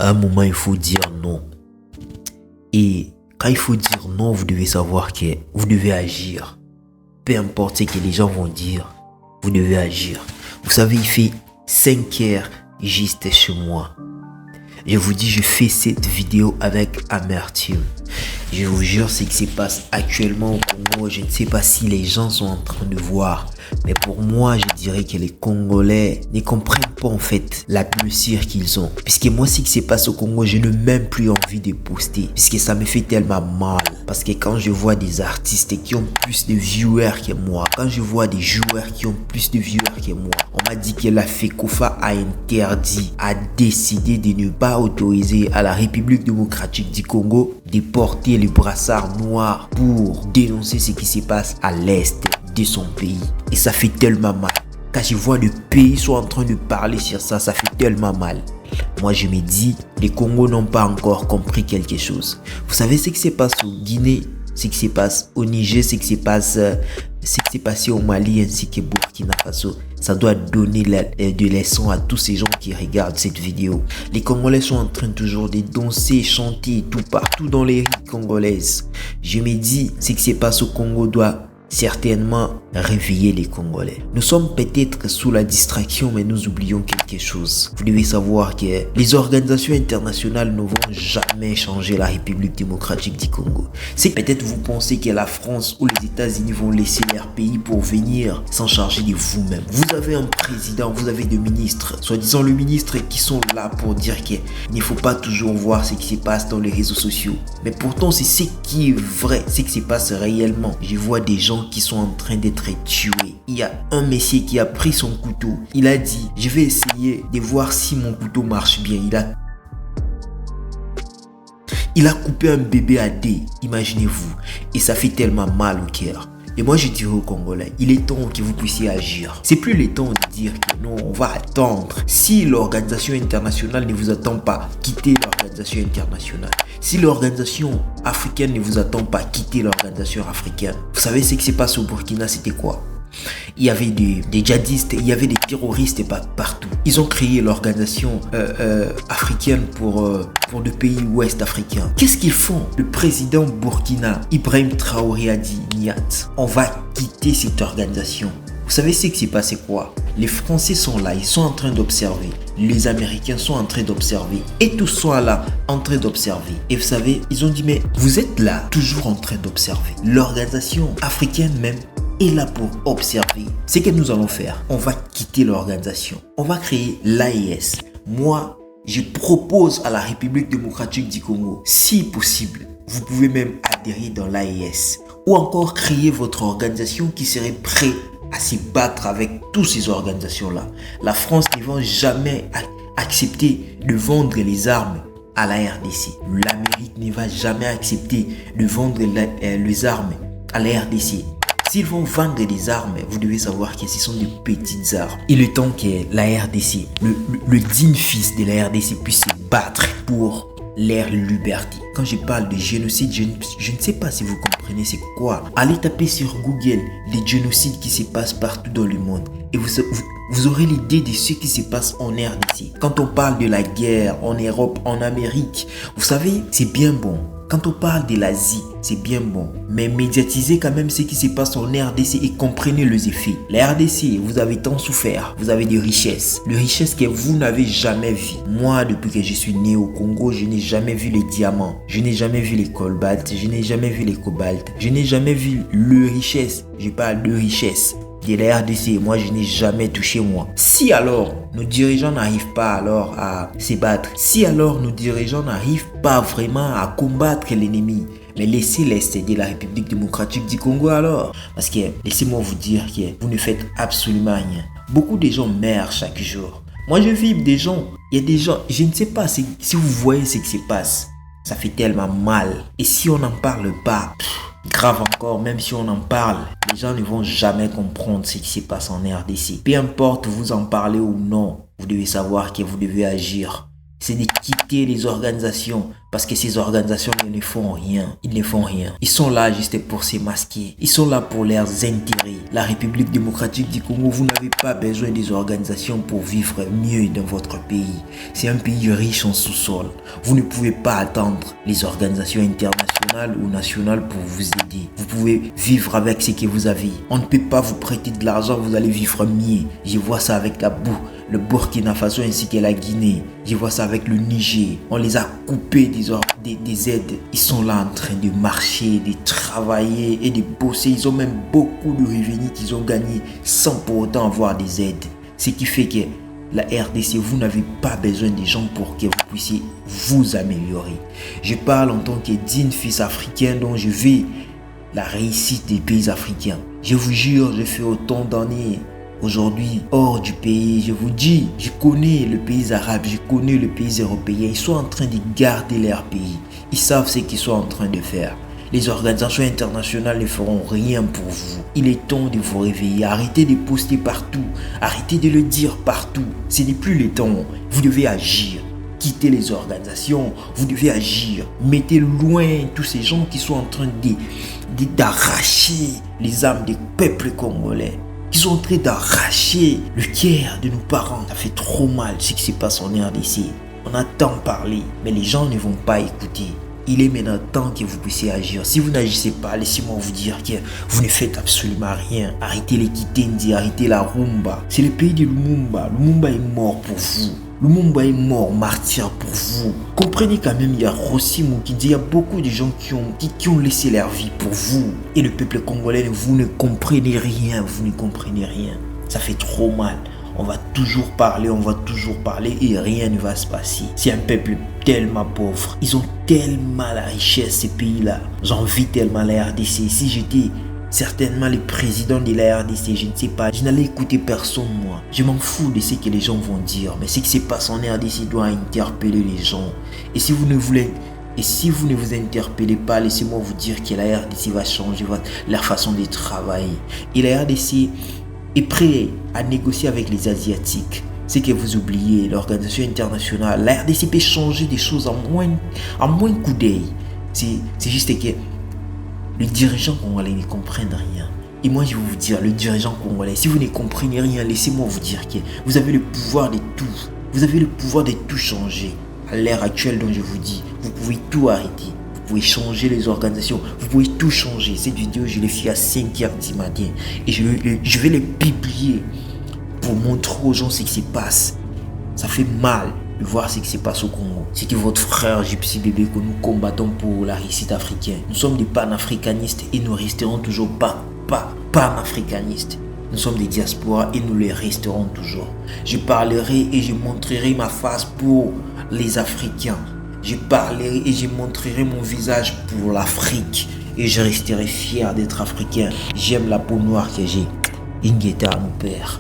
À un moment, il faut dire non. Et quand il faut dire non, vous devez savoir que vous devez agir. Peu importe ce que les gens vont dire, vous devez agir. Vous savez, il fait 5 heures juste chez moi. Je vous dis, je fais cette vidéo avec amertume. Je vous jure, ce qui se passe actuellement au Congo, je ne sais pas si les gens sont en train de voir. Mais pour moi, je dirais que les Congolais ne comprennent pas en fait la blessure qu'ils ont. Puisque moi, ce qui se passe au Congo, je n'ai même plus envie de poster. Puisque ça me fait tellement mal. Parce que quand je vois des artistes qui ont plus de viewers que moi, quand je vois des joueurs qui ont plus de viewers que moi, on m'a dit que la FECOFA a décidé de ne pas autoriser à la République démocratique du Congo de porter le brassard noir pour dénoncer ce qui se passe à l'est de son pays. Et ça fait tellement mal. Quand je vois le pays soit en train de parler sur ça, ça fait tellement mal. Moi, je me dis, les Congos n'ont pas encore compris quelque chose. Vous savez ce qui se passe au Guinée, ce qui se passe au Niger, ce qui se s'est passé au Mali ainsi que Burkina Faso. Ça doit donner des leçons à tous ces gens qui regardent cette vidéo. Les Congolais sont en train toujours de danser, chanter tout partout dans les rues congolaises. Je me dis, ce qui se passe au Congo doit certainement réveiller les Congolais. Nous sommes peut-être sous la distraction, mais nous oublions quelque chose. Vous devez savoir que les organisations internationales ne vont jamais changer la République démocratique du Congo. C'est peut-être vous pensez que la France ou les États-Unis vont laisser leur pays pour venir s'en charger de vous-même. Vous avez un président, vous avez des ministres, soi-disant le ministre qui sont là pour dire qu'il ne faut pas toujours voir ce qui se passe dans les réseaux sociaux. Mais pourtant, c'est ce qui est vrai, ce qui se passe réellement. Je vois des gens qui sont en train d'être tués. Il y a un monsieur qui a pris son couteau. Il a dit, je vais essayer de voir si mon couteau marche bien. Il a coupé un bébé à dés, imaginez-vous. Et ça fait tellement mal au cœur. Et moi je dirais aux Congolais, il est temps que vous puissiez agir. C'est plus le temps de dire que non, on va attendre. Si l'organisation internationale ne vous attend pas, quittez l'organisation internationale. Si l'organisation africaine ne vous attend pas, quittez l'organisation africaine. Vous savez ce qui se passe au Burkina, c'était quoi? Il y avait des djihadistes, il y avait des terroristes partout. Ils ont créé l'organisation africaine pour le pays ouest africain. Qu'est-ce qu'ils font? Le président Burkina, Ibrahim Traoré, a dit, Niat, on va quitter cette organisation. Vous savez ce qui s'est passé quoi? Les Français sont là, ils sont en train d'observer. Les Américains sont en train d'observer. Et tous sont là, en train d'observer. Et vous savez, ils ont dit, mais vous êtes là, toujours en train d'observer. L'organisation africaine même est là pour observer. Ce que nous allons faire, on va quitter l'organisation. On va créer l'AES. Moi, je propose à la République démocratique du Congo, si possible, vous pouvez même adhérer dans l'AES. Ou encore créer votre organisation qui serait prête à se battre avec toutes ces organisations-là. La France ne va jamais accepter de vendre les armes à la RDC. L'Amérique ne va jamais accepter de vendre les armes à la RDC. S'ils vont vendre des armes, vous devez savoir que ce sont des petites armes. Il est temps que la RDC, le digne fils de la RDC puisse se battre pour leur liberté. Quand je parle de génocide, je ne sais pas si vous comprenez c'est quoi. Allez taper sur Google les génocides qui se passent partout dans le monde et vous aurez l'idée de ce qui se passe en RDC. Quand on parle de la guerre en Europe, en Amérique, vous savez, c'est bien bon. Quand on parle de l'Asie, c'est bien bon. Mais médiatisez quand même ce qui se passe en RDC et comprenez les effets. La RDC, vous avez tant souffert. Vous avez des richesses. Les richesses que vous n'avez jamais vues. Moi, depuis que je suis né au Congo, je n'ai jamais vu les diamants. Je n'ai jamais vu les cobaltes. Je n'ai jamais vu les cobaltes. Je n'ai jamais vu les richesses. Je parle de richesses de la RDC, moi je n'ai jamais touché moi. Si alors nos dirigeants n'arrivent pas alors à se battre, si alors nos dirigeants n'arrivent pas vraiment à combattre l'ennemi, mais laissez l'Est de la République démocratique du Congo alors. Parce que laissez-moi vous dire que vous ne faites absolument rien. Beaucoup de gens meurent chaque jour. Moi je vis des gens, il y a des gens, je ne sais pas si vous voyez ce qui se passe. Ça fait tellement mal. Et si on n'en parle pas, grave encore, même si on en parle, les gens ne vont jamais comprendre ce qui se passe en RDC. Peu importe vous en parlez ou non, vous devez savoir que vous devez agir. c'est de quitter les organisations parce que ces organisations ne font rien. Ils ne font rien. Ils sont là juste pour se masquer. Ils sont là pour leurs intérêts. La République démocratique du Congo, vous n'avez pas besoin des organisations pour vivre mieux dans votre pays. C'est un pays riche en sous-sol. Vous ne pouvez pas attendre les organisations internationales ou nationales pour vous aider. Vous pouvez vivre avec ce que vous avez. On ne peut pas vous prêter de l'argent, vous allez vivre mieux. Je vois ça avec le Burkina Faso ainsi que la Guinée. Je vois ça avec le Niger. On les a coupés des aides. Ils sont là en train de marcher, de travailler et de bosser. Ils ont même beaucoup de revenus qu'ils ont gagnés sans pour autant avoir des aides. Ce qui fait que la RDC, vous n'avez pas besoin des gens pour que vous puissiez vous améliorer. Je parle en tant que digne fils africain dont je veux la réussite des pays africains. Je vous jure, je fais autant d'années aujourd'hui hors du pays. Je vous dis, je connais le pays arabe, je connais le pays européen. Ils sont en train de garder leur pays. Ils savent ce qu'ils sont en train de faire. Les organisations internationales ne feront rien pour vous. Il est temps de vous réveiller. Arrêtez de poster partout. Arrêtez de le dire partout. Ce n'est plus le temps. Vous devez agir. Quittez les organisations. Vous devez agir. Mettez loin tous ces gens qui sont en train d'arracher les âmes des peuples congolais. Qui sont en train d'arracher le cœur de nos parents. Ça fait trop mal ce qui se passe en RDC. On a tant parlé, mais les gens ne vont pas écouter. Il est maintenant temps que vous puissiez agir. Si vous n'agissez pas, laissez-moi vous dire que vous ne faites absolument rien. Arrêtez les Kitendi, arrêtez la Rumba. C'est le pays de Lumumba. Lumumba est mort pour vous. Lumumba est mort, martyr pour vous. Comprenez quand même, il y a Rossi Mukidi, il y a beaucoup de gens qui ont laissé leur vie pour vous. Et le peuple congolais, vous ne comprenez rien, vous ne comprenez rien. Ça fait trop mal. On va toujours parler et rien ne va se passer. C'est un peuple tellement pauvre. Ils ont tellement la richesse, ces pays-là. J'envie tellement la RDC. Si j'étais certainement le président de la RDC, je ne sais pas, je n'allais écouter personne, moi. Je m'en fous de ce que les gens vont dire. Mais ce qui se passe en RDC doit interpeller les gens. Et si vous ne vous interpellez pas, laissez-moi vous dire que la RDC va changer leur façon de travailler. Et la RDC est prêt à négocier avec les Asiatiques. C'est que vous oubliez, l'organisation internationale, la RDC peut changer des choses en moins coup d'œil. C'est juste que les dirigeants congolais ne comprennent rien. Et moi, je vais vous dire, le dirigeant congolais, si vous ne comprenez rien, laissez-moi vous dire que vous avez le pouvoir de tout. Vous avez le pouvoir de tout changer. À l'ère actuelle dont je vous dis, vous pouvez tout arrêter. Vous pouvez changer les organisations. Vous pouvez tout changer. Cette vidéo, je l'ai fait à 5h du matin. Et je vais les publier pour montrer aux gens ce qui se passe. Ça fait mal de voir ce qui se passe au Congo. C'est que votre frère Gypsy Bébé, que nous combattons pour la réussite africaine. Nous sommes des panafricanistes et nous resterons toujours pas panafricanistes. Nous sommes des diasporas et nous les resterons toujours. Je parlerai et je montrerai ma face pour les Africains. Je parlerai et je montrerai mon visage pour l'Afrique. Et je resterai fier d'être africain. J'aime la peau noire que j'ai. Ingeta, mon père.